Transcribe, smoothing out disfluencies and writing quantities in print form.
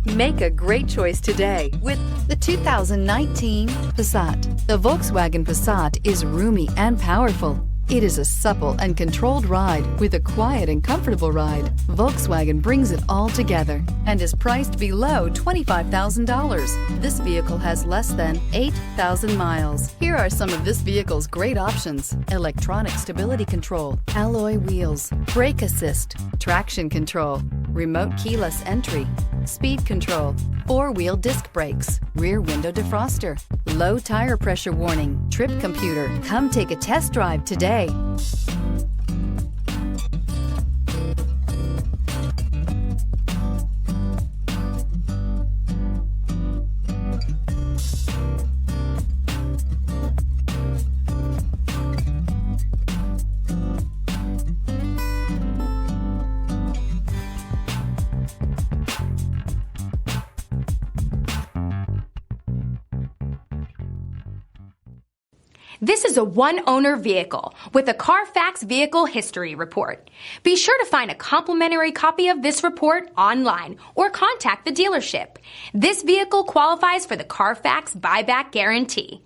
Make a great choice today with the 2019 Passat. The Volkswagen Passat is roomy and powerful. It is a supple and controlled ride with a quiet and comfortable ride. Volkswagen brings it all together and is priced below $25,000. This vehicle has less than 8,000 miles. Here are some of this vehicle's great options: electronic stability control, alloy wheels, brake assist, traction control, remote keyless entry, speed control, four-wheel disc brakes, rear window defroster, low tire pressure warning, trip computer. Come take a test drive today. This is a one-owner vehicle with a Carfax Vehicle History Report. Be sure to find a complimentary copy of this report online or contact the dealership. This vehicle qualifies for the Carfax Buyback Guarantee.